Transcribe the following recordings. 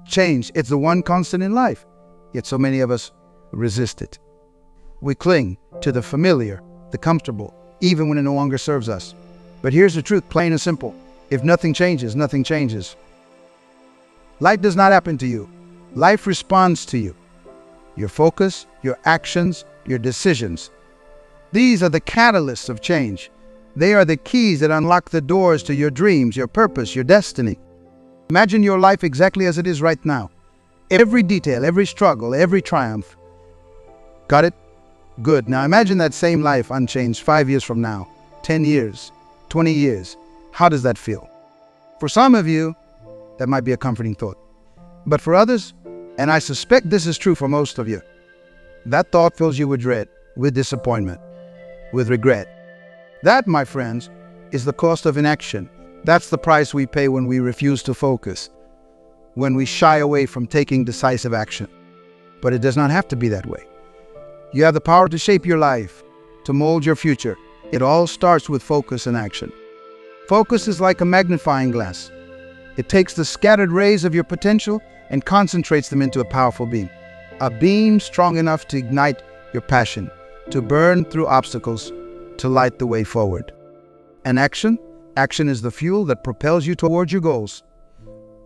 Change, it's the one constant in life, yet so many of us resist it. We cling to the familiar, the comfortable, even when it no longer serves us. But here's the truth, plain and simple. If nothing changes, nothing changes. Life does not happen to you. Life responds to you. Your focus, your actions, your decisions. These are the catalysts of change. They are the keys that unlock the doors to your dreams, your purpose, your destiny. Imagine your life exactly as it is right now. Every detail, every struggle, every triumph. Got it? Good. Now imagine that same life unchanged 5 years from now, 10 years, 20 years. How does that feel? For some of you, that might be a comforting thought. But for others, and I suspect this is true for most of you, that thought fills you with dread, with disappointment, with regret. That, my friends, is the cost of inaction. That's the price we pay when we refuse to focus, when we shy away from taking decisive action. But it does not have to be that way. You have the power to shape your life, to mold your future. It all starts with focus and action. Focus is like a magnifying glass. It takes the scattered rays of your potential and concentrates them into a powerful beam. A beam strong enough to ignite your passion, to burn through obstacles, to light the way forward. And action? Action is the fuel that propels you towards your goals.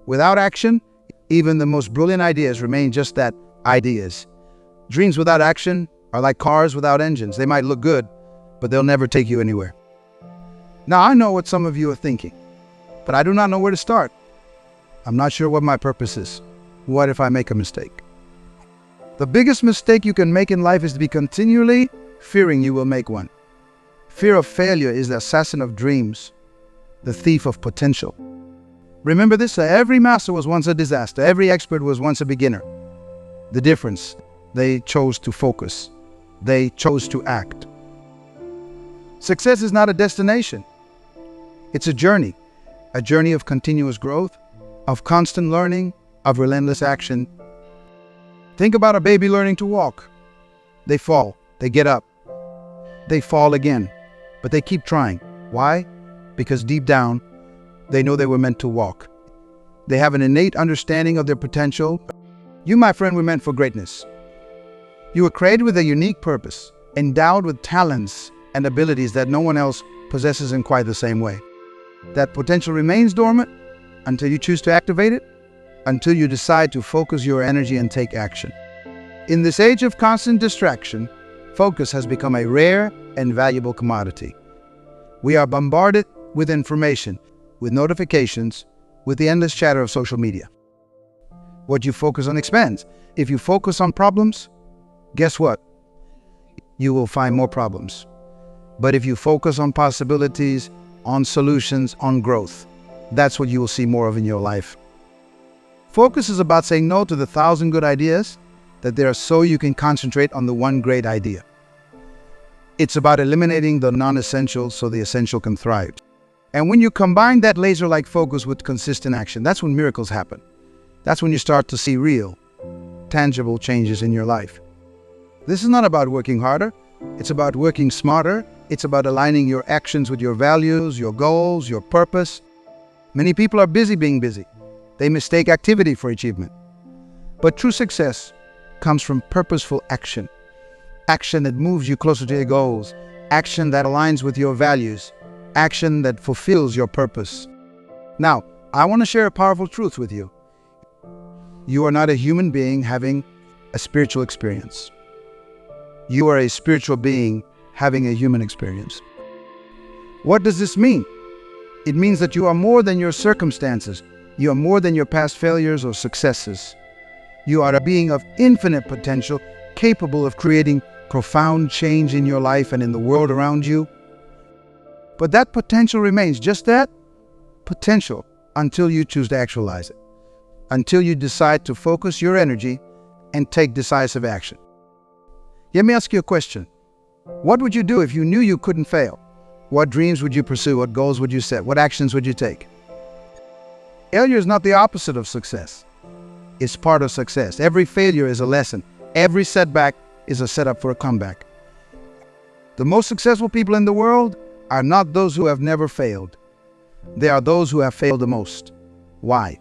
Without action, even the most brilliant ideas remain just that, ideas. Dreams without action are like cars without engines. They might look good, but they'll never take you anywhere. Now, I know what some of you are thinking, but I do not know where to start. I'm not sure what my purpose is. What if I make a mistake? The biggest mistake you can make in life is to be continually fearing you will make one. Fear of failure is the assassin of dreams, the thief of potential. Remember this, every master was once a disaster. Every expert was once a beginner. The difference, they chose to focus. They chose to act. Success is not a destination. It's a journey of continuous growth, of constant learning, of relentless action. Think about a baby learning to walk. They fall, they get up, they fall again, but they keep trying. Why? Because deep down, they know they were meant to walk. They have an innate understanding of their potential. You, my friend, were meant for greatness. You were created with a unique purpose, endowed with talents and abilities that no one else possesses in quite the same way. That potential remains dormant until you choose to activate it, until you decide to focus your energy and take action. In this age of constant distraction, focus has become a rare and valuable commodity. We are bombarded with information, with notifications, with the endless chatter of social media. What you focus on expands. If you focus on problems, guess what? You will find more problems. But if you focus on possibilities, on solutions, on growth, that's what you will see more of in your life. Focus is about saying no to the 1,000 good ideas that there are so you can concentrate on the one great idea. It's about eliminating the non-essential so the essential can thrive. And when you combine that laser-like focus with consistent action, that's when miracles happen. That's when you start to see real, tangible changes in your life. This is not about working harder. It's about working smarter. It's about aligning your actions with your values, your goals, your purpose. Many people are busy being busy. They mistake activity for achievement. But true success comes from purposeful action. Action that moves you closer to your goals. Action that aligns with your values. Action that fulfills your purpose. Now, I want to share a powerful truth with you. You are not a human being having a spiritual experience. You are a spiritual being having a human experience. What does this mean? It means that you are more than your circumstances. You are more than your past failures or successes. You are a being of infinite potential, capable of creating profound change in your life and in the world around you. But that potential remains just that, potential, until you choose to actualize it, until you decide to focus your energy and take decisive action. Let me ask you a question. What would you do if you knew you couldn't fail? What dreams would you pursue? What goals would you set? What actions would you take? Failure is not the opposite of success. It's part of success. Every failure is a lesson. Every setback is a setup for a comeback. The most successful people in the world are not those who have never failed. They are those who have failed the most. Why?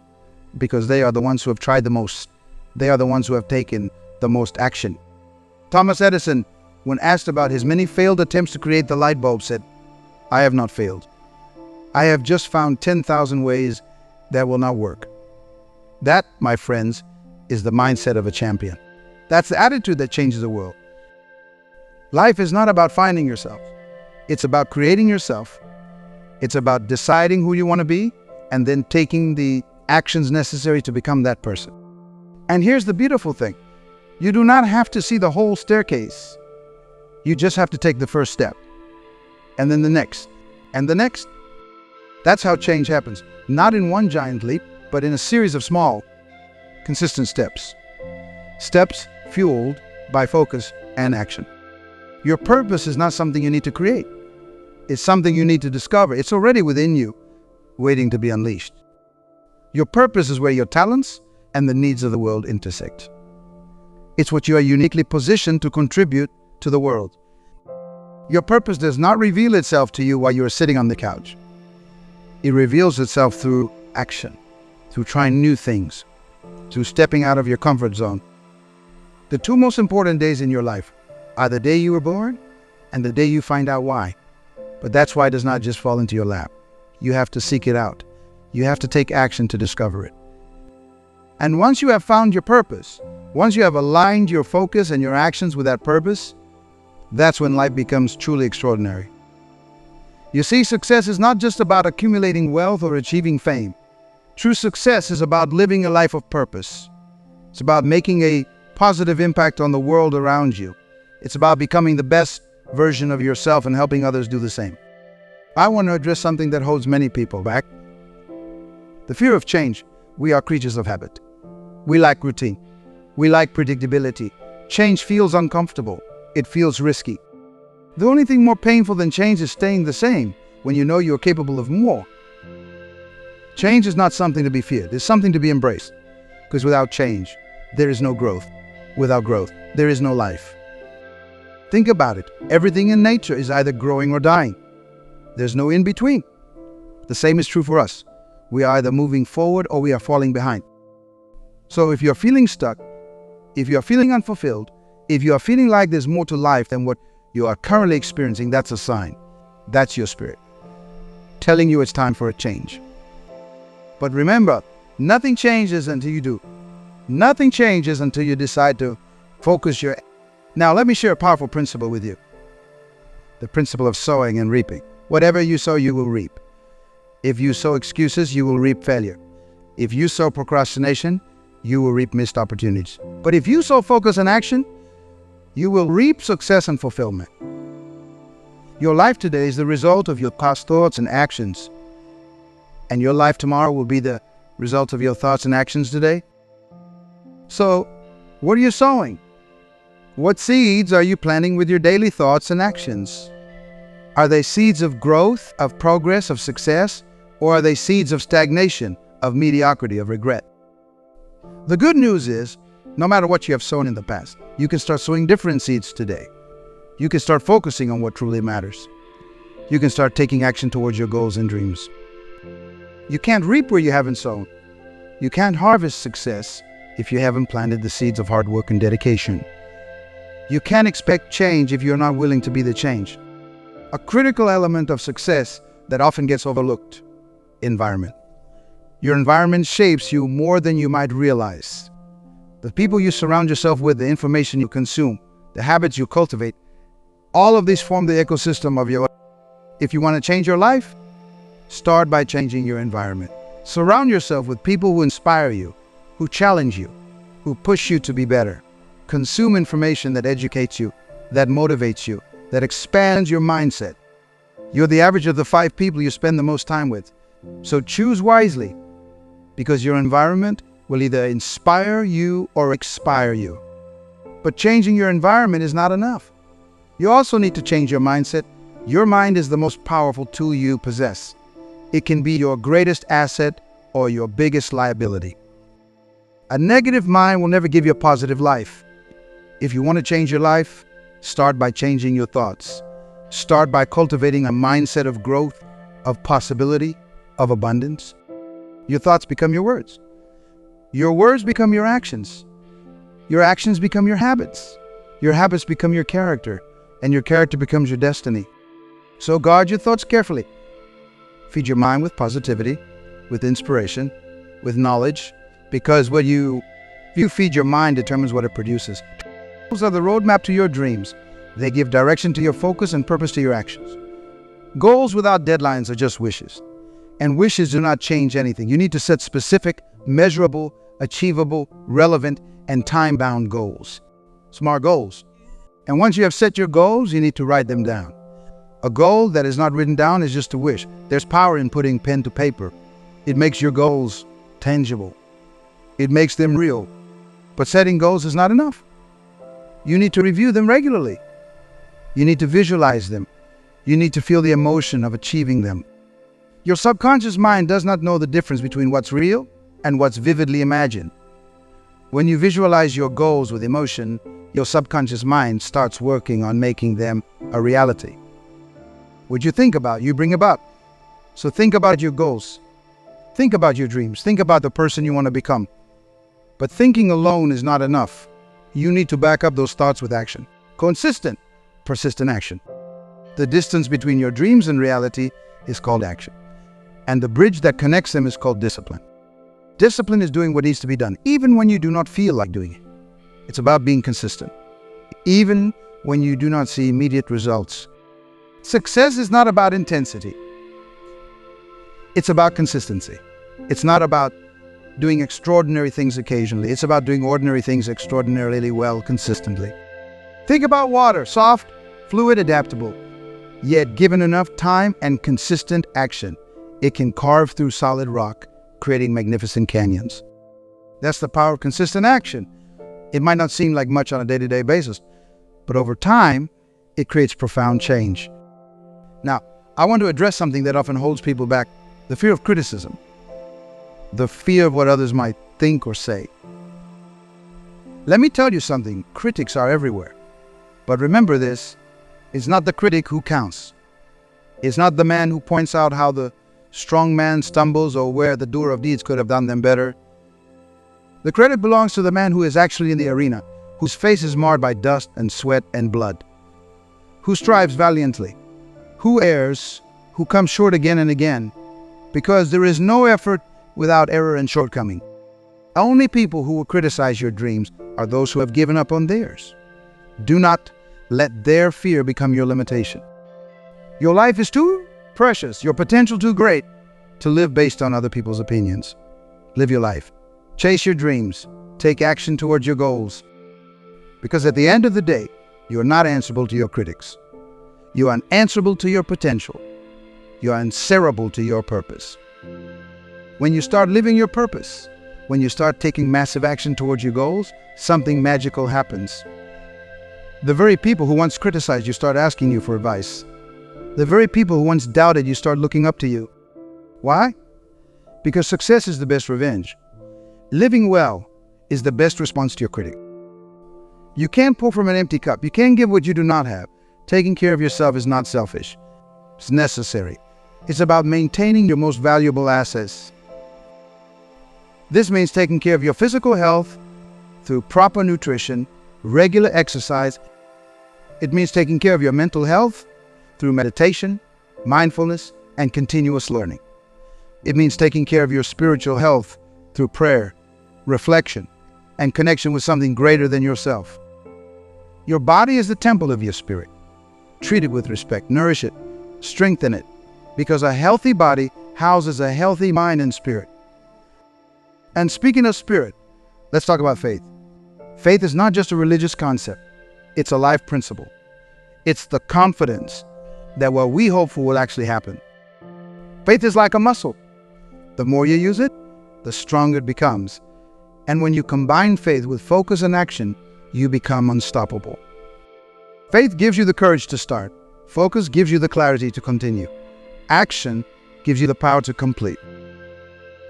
because they are the ones who have tried the most. They are the ones who have taken the most action. Thomas Edison, when asked about his many failed attempts to create the light bulb, said, "I have not failed. I have just found 10,000 ways that will not work." That, my friends, is the mindset of a champion. That's the attitude that changes the world. Life is not about finding yourself. It's about creating yourself. It's about deciding who you want to be and then taking the actions necessary to become that person. And here's the beautiful thing. You do not have to see the whole staircase. You just have to take the first step. And then the next. And the next. That's how change happens. Not in one giant leap, but in a series of small, consistent steps. Steps fueled by focus and action. Your purpose is not something you need to create. It's something you need to discover. It's already within you, waiting to be unleashed. Your purpose is where your talents and the needs of the world intersect. It's what you are uniquely positioned to contribute to the world. Your purpose does not reveal itself to you while you are sitting on the couch. It reveals itself through action, through trying new things, through stepping out of your comfort zone. The two most important days in your life are the day you were born and the day you find out why. But that's why it does not just fall into your lap. You have to seek it out. You have to take action to discover it. And once you have found your purpose, once you have aligned your focus and your actions with that purpose, that's when life becomes truly extraordinary. You see, success is not just about accumulating wealth or achieving fame. True success is about living a life of purpose. It's about making a positive impact on the world around you. It's about becoming the best version of yourself and helping others do the same. I want to address something that holds many people back. The fear of change. We are creatures of habit. We like routine. We like predictability. Change feels uncomfortable. It feels risky. The only thing more painful than change is staying the same when you know you're capable of more. Change is not something to be feared. It's something to be embraced. Because without change, there is no growth. Without growth, there is no life. Think about it. Everything in nature is either growing or dying. There's no in between. The same is true for us. We are either moving forward or we are falling behind. So if you're feeling stuck, if you're feeling unfulfilled, if you are feeling like there's more to life than what you are currently experiencing, that's a sign. That's your spirit telling you it's time for a change. But remember, nothing changes until you do. Nothing changes until you decide to focus your... Now, let me share a powerful principle with you. The principle of sowing and reaping. Whatever you sow, you will reap. If you sow excuses, you will reap failure. If you sow procrastination, you will reap missed opportunities. But if you sow focus and action, you will reap success and fulfillment. Your life today is the result of your past thoughts and actions. And your life tomorrow will be the result of your thoughts and actions today. So, what are you sowing? What seeds are you planting with your daily thoughts and actions? Are they seeds of growth, of progress, of success? Or are they seeds of stagnation, of mediocrity, of regret? The good news is, no matter what you have sown in the past, you can start sowing different seeds today. You can start focusing on what truly matters. You can start taking action towards your goals and dreams. You can't reap where you haven't sown. You can't harvest success if you haven't planted the seeds of hard work and dedication. You can't expect change if you're not willing to be the change. A critical element of success that often gets overlooked: environment. Your environment shapes you more than you might realize. The people you surround yourself with, the information you consume, the habits you cultivate, all of these form the ecosystem of your life. If you want to change your life, start by changing your environment. Surround yourself with people who inspire you, who challenge you, who push you to be better. Consume information that educates you, that motivates you, that expands your mindset. You're the average of the 5 people you spend the most time with. So choose wisely, because your environment will either inspire you or expire you. But changing your environment is not enough. You also need to change your mindset. Your mind is the most powerful tool you possess. It can be your greatest asset or your biggest liability. A negative mind will never give you a positive life. If you want to change your life, start by changing your thoughts. Start by cultivating a mindset of growth, of possibility, of abundance. Your thoughts become your words. Your words become your actions. Your actions become your habits. Your habits become your character, and your character becomes your destiny. So guard your thoughts carefully. Feed your mind with positivity, with inspiration, with knowledge, because what you feed your mind determines what it produces. Goals are the roadmap to your dreams. They give direction to your focus and purpose to your actions. Goals without deadlines are just wishes. And wishes do not change anything. You need to set specific, measurable, achievable, relevant, and time-bound goals. SMART goals. And once you have set your goals, you need to write them down. A goal that is not written down is just a wish. There's power in putting pen to paper. It makes your goals tangible. It makes them real. But setting goals is not enough. You need to review them regularly. You need to visualize them. You need to feel the emotion of achieving them. Your subconscious mind does not know the difference between what's real and what's vividly imagined. When you visualize your goals with emotion, your subconscious mind starts working on making them a reality. What you think about, you bring about. So think about your goals. Think about your dreams. Think about the person you want to become. But thinking alone is not enough. You need to back up those thoughts with action. Consistent, persistent action. The distance between your dreams and reality is called action. And the bridge that connects them is called discipline. Discipline is doing what needs to be done, even when you do not feel like doing it. It's about being consistent, even when you do not see immediate results. Success is not about intensity. It's about consistency. It's not about doing extraordinary things occasionally. It's about doing ordinary things extraordinarily well consistently. Think about water, soft, fluid, adaptable. Yet given enough time and consistent action, it can carve through solid rock, creating magnificent canyons. That's the power of consistent action. It might not seem like much on a day-to-day basis, but over time, it creates profound change. Now, I want to address something that often holds people back, the fear of criticism, the fear of what others might think or say. Let me tell you something, critics are everywhere. But remember this, it's not the critic who counts. It's not the man who points out how the strong man stumbles or where the doer of deeds could have done them better. The credit belongs to the man who is actually in the arena, whose face is marred by dust and sweat and blood, who strives valiantly, who errs, who comes short again and again, because there is no effort without error and shortcoming. Only people who will criticize your dreams are those who have given up on theirs. Do not let their fear become your limitation. Your life is too precious, your potential too great to live based on other people's opinions. Live your life. Chase your dreams. Take action towards your goals. Because at the end of the day, you are not answerable to your critics. You are unanswerable to your potential. You are answerable to your purpose. When you start living your purpose, when you start taking massive action towards your goals, something magical happens. The very people who once criticized you start asking you for advice. The very people who once doubted you start looking up to you. Why? Because success is the best revenge. Living well is the best response to your critic. You can't pour from an empty cup. You can't give what you do not have. Taking care of yourself is not selfish. It's necessary. It's about maintaining your most valuable assets. This means taking care of your physical health through proper nutrition, regular exercise. It means taking care of your mental health through meditation, mindfulness, and continuous learning. It means taking care of your spiritual health through prayer, reflection, and connection with something greater than yourself. Your body is the temple of your spirit. Treat it with respect, nourish it, strengthen it, because a healthy body houses a healthy mind and spirit. And speaking of spirit, let's talk about faith. Faith is not just a religious concept. It's a life principle. It's the confidence that what we hope for will actually happen. Faith is like a muscle. The more you use it, the stronger it becomes. And when you combine faith with focus and action, you become unstoppable. Faith gives you the courage to start. Focus gives you the clarity to continue. Action gives you the power to complete.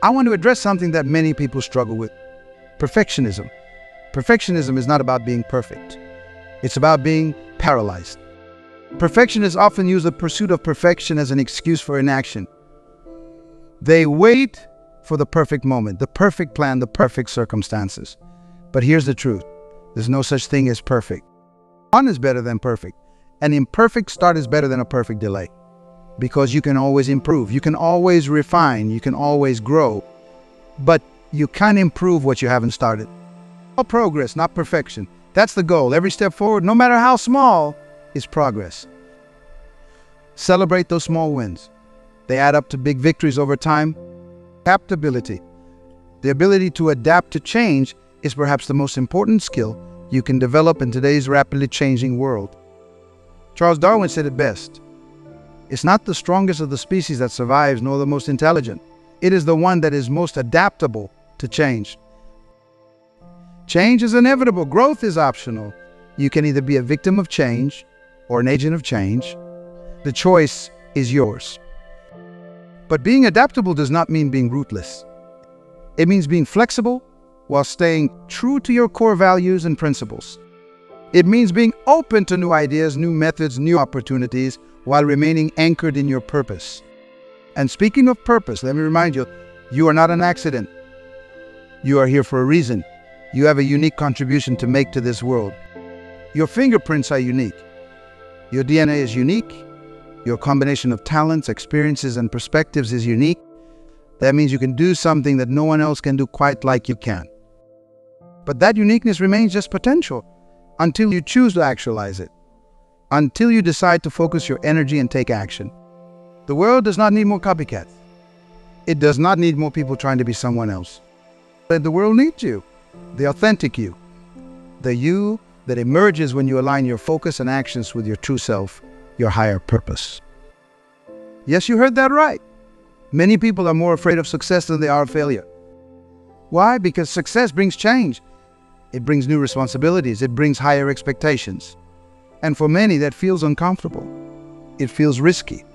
I want to address something that many people struggle with: perfectionism. Perfectionism is not about being perfect. It's about being paralyzed. Perfectionists often use the pursuit of perfection as an excuse for inaction. They wait for the perfect moment, the perfect plan, the perfect circumstances. But here's the truth. There's no such thing as perfect. One is better than perfect. An imperfect start is better than a perfect delay. Because you can always improve, you can always refine, you can always grow. But you can't improve what you haven't started. All progress, not perfection. That's the goal. Every step forward, no matter how small, is progress. Celebrate those small wins. They add up to big victories over time. Adaptability. The ability to adapt to change is perhaps the most important skill you can develop in today's rapidly changing world. Charles Darwin said it best. It's not the strongest of the species that survives, nor the most intelligent. It is the one that is most adaptable to change. Change is inevitable. Growth is optional. You can either be a victim of change or an agent of change. The choice is yours. But being adaptable does not mean being ruthless. It means being flexible while staying true to your core values and principles. It means being open to new ideas, new methods, new opportunities, while remaining anchored in your purpose. And speaking of purpose, let me remind you, you are not an accident. You are here for a reason. You have a unique contribution to make to this world. Your fingerprints are unique. Your DNA is unique. Your combination of talents, experiences, and perspectives is unique. That means you can do something that no one else can do quite like you can. But that uniqueness remains just potential until you choose to actualize it, until you decide to focus your energy and take action. The world does not need more copycats. It does not need more people trying to be someone else. But the world needs you, the authentic you, the you that emerges when you align your focus and actions with your true self, your higher purpose. Yes, you heard that right. Many people are more afraid of success than they are of failure. Why? Because success brings change. It brings new responsibilities. It brings higher expectations. And for many, that feels uncomfortable. It feels risky.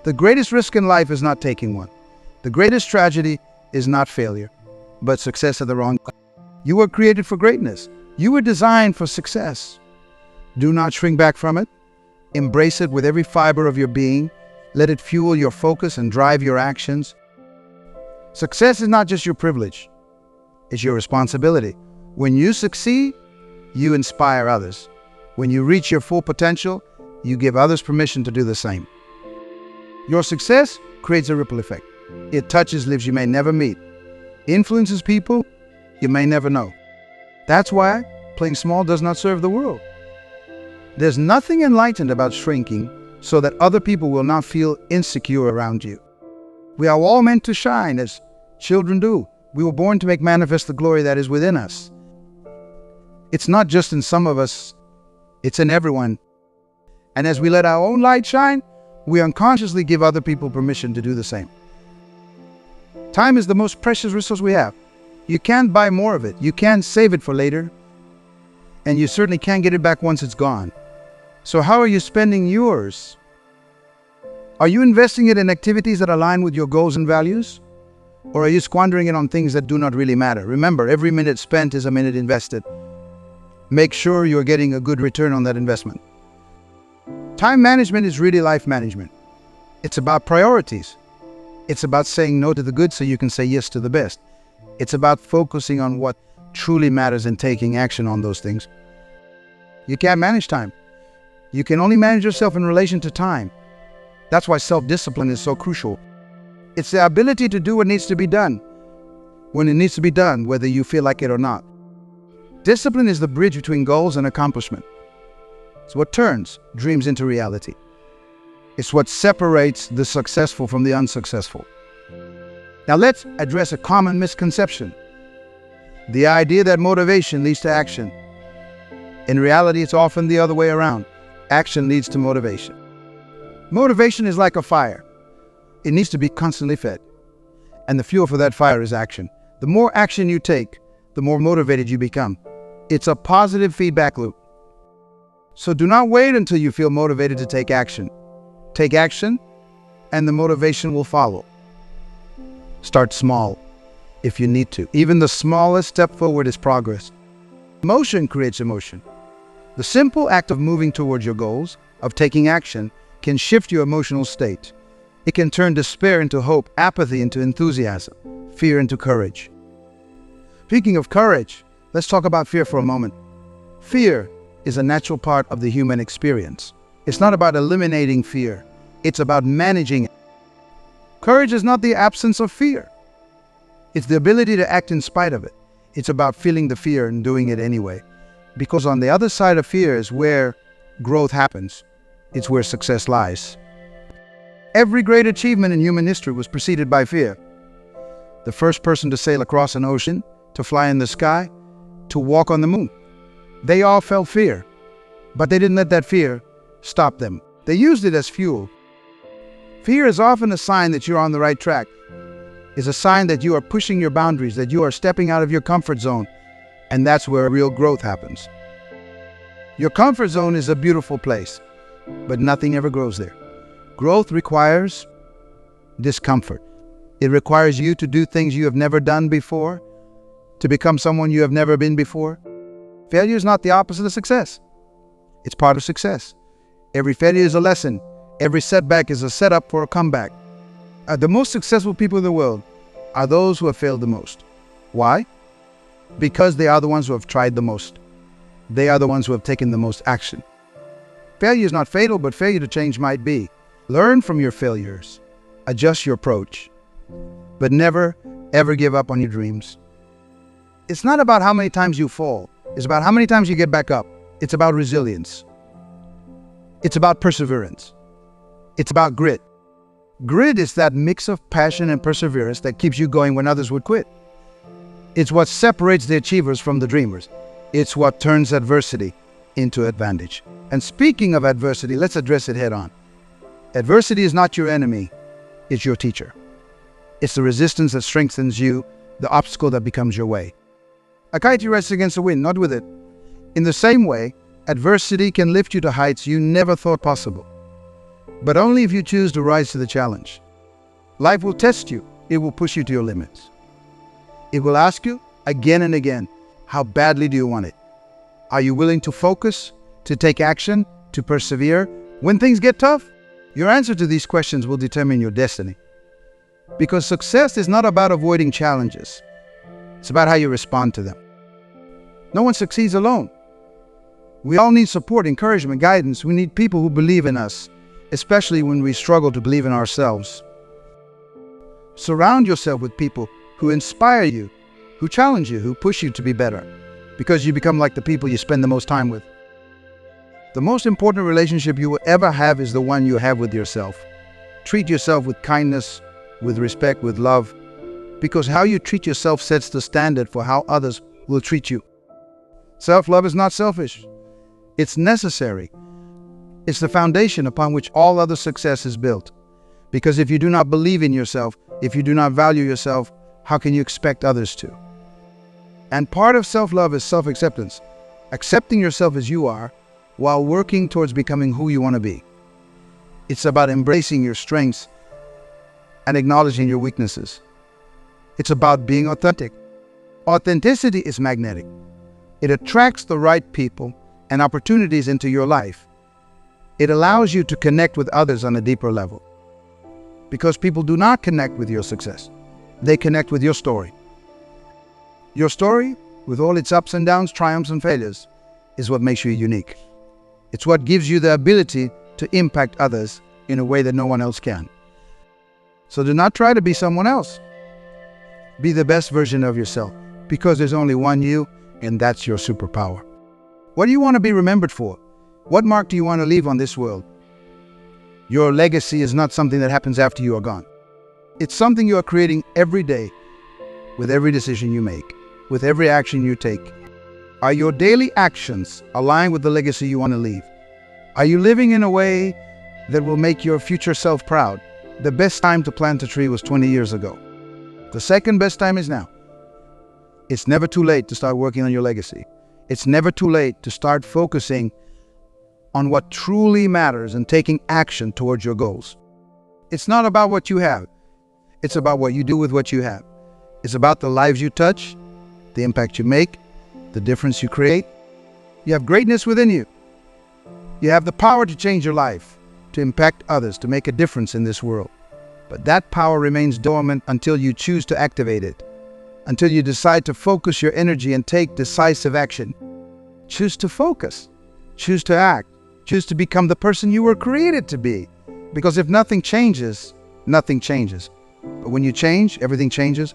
The greatest risk in life is not taking one. The greatest tragedy is not failure, but success at the wrong time. You were created for greatness. You were designed for success. Do not shrink back from it. Embrace it with every fiber of your being. Let it fuel your focus and drive your actions. Success is not just your privilege. It's your responsibility. When you succeed, you inspire others. When you reach your full potential, you give others permission to do the same. Your success creates a ripple effect. It touches lives you may never meet, influences people you may never know. That's why playing small does not serve the world. There's nothing enlightened about shrinking so that other people will not feel insecure around you. We are all meant to shine as children do. We were born to make manifest the glory that is within us. It's not just in some of us, it's in everyone. And as we let our own light shine, we unconsciously give other people permission to do the same. Time is the most precious resource we have. You can't buy more of it. You can't save it for later. And you certainly can't get it back once it's gone. So how are you spending yours? Are you investing it in activities that align with your goals and values? Or are you squandering it on things that do not really matter? Remember, every minute spent is a minute invested. Make sure you're getting a good return on that investment. Time management is really life management. It's about priorities. It's about saying no to the good so you can say yes to the best. It's about focusing on what truly matters and taking action on those things. You can't manage time. You can only manage yourself in relation to time. That's why self-discipline is so crucial. It's the ability to do what needs to be done, when it needs to be done, whether you feel like it or not. Discipline is the bridge between goals and accomplishment. It's what turns dreams into reality. It's what separates the successful from the unsuccessful. Now let's address a common misconception. The idea that motivation leads to action. In reality, it's often the other way around. Action leads to motivation. Motivation is like a fire. It needs to be constantly fed. And the fuel for that fire is action. The more action you take, the more motivated you become. It's a positive feedback loop. So do not wait until you feel motivated to take action. Take action, and the motivation will follow. Start small, if you need to. Even the smallest step forward is progress. Motion creates emotion. The simple act of moving towards your goals, of taking action, can shift your emotional state. It can turn despair into hope, apathy into enthusiasm, fear into courage. Speaking of courage, let's talk about fear for a moment. Fear is a natural part of the human experience. It's not about eliminating fear. It's about managing it. Courage is not the absence of fear. It's the ability to act in spite of it. It's about feeling the fear and doing it anyway. Because on the other side of fear is where growth happens. It's where success lies. Every great achievement in human history was preceded by fear. The first person to sail across an ocean, to fly in the sky, to walk on the moon. They all felt fear, but they didn't let that fear stop them. They used it as fuel. Fear is often a sign that you're on the right track. It's a sign that you are pushing your boundaries, that you are stepping out of your comfort zone, and that's where real growth happens. Your comfort zone is a beautiful place, but nothing ever grows there. Growth requires discomfort. It requires you to do things you have never done before, to become someone you have never been before. Failure is not the opposite of success. It's part of success. Every failure is a lesson. Every setback is a setup for a comeback. The most successful people in the world are those who have failed the most. Why? Because they are the ones who have tried the most. They are the ones who have taken the most action. Failure is not fatal, but failure to change might be. Learn from your failures. Adjust your approach. But never, ever give up on your dreams. It's not about how many times you fall. It's about how many times you get back up. It's about resilience. It's about perseverance. It's about grit. Grit is that mix of passion and perseverance that keeps you going when others would quit. It's what separates the achievers from the dreamers. It's what turns adversity into advantage. And speaking of adversity, let's address it head on. Adversity is not your enemy, it's your teacher. It's the resistance that strengthens you, the obstacle that becomes your way. A kite you rest against the wind, not with it. In the same way, adversity can lift you to heights you never thought possible. But only if you choose to rise to the challenge. Life will test you. It will push you to your limits. It will ask you again and again, how badly do you want it? Are you willing to focus, to take action, to persevere when things get tough? Your answer to these questions will determine your destiny. Because success is not about avoiding challenges. It's about how you respond to them. No one succeeds alone. We all need support, encouragement, guidance. We need people who believe in us, especially when we struggle to believe in ourselves. Surround yourself with people who inspire you, who challenge you, who push you to be better, because you become like the people you spend the most time with. The most important relationship you will ever have is the one you have with yourself. Treat yourself with kindness, with respect, with love, because how you treat yourself sets the standard for how others will treat you. Self-love is not selfish. It's necessary. It's the foundation upon which all other success is built. Because if you do not believe in yourself, if you do not value yourself, how can you expect others to? And part of self-love is self-acceptance. Accepting yourself as you are, while working towards becoming who you want to be. It's about embracing your strengths and acknowledging your weaknesses. It's about being authentic. Authenticity is magnetic. It attracts the right people and opportunities into your life. It allows you to connect with others on a deeper level. Because people do not connect with your success. They connect with your story. Your story, with all its ups and downs, triumphs and failures, is what makes you unique. It's what gives you the ability to impact others in a way that no one else can. So do not try to be someone else. Be the best version of yourself, because there's only one you, and that's your superpower. What do you want to be remembered for? What mark do you want to leave on this world? Your legacy is not something that happens after you are gone. It's something you are creating every day, with every decision you make, with every action you take. Are your daily actions aligned with the legacy you want to leave? Are you living in a way that will make your future self proud? The best time to plant a tree was 20 years ago. The second best time is now. It's never too late to start working on your legacy. It's never too late to start focusing on what truly matters and taking action towards your goals. It's not about what you have. It's about what you do with what you have. It's about the lives you touch, the impact you make, the difference you create. You have greatness within you. You have the power to change your life, to impact others, to make a difference in this world. But that power remains dormant until you choose to activate it, until you decide to focus your energy and take decisive action. Choose to focus, choose to act, choose to become the person you were created to be. Because if nothing changes, nothing changes. But when you change, everything changes.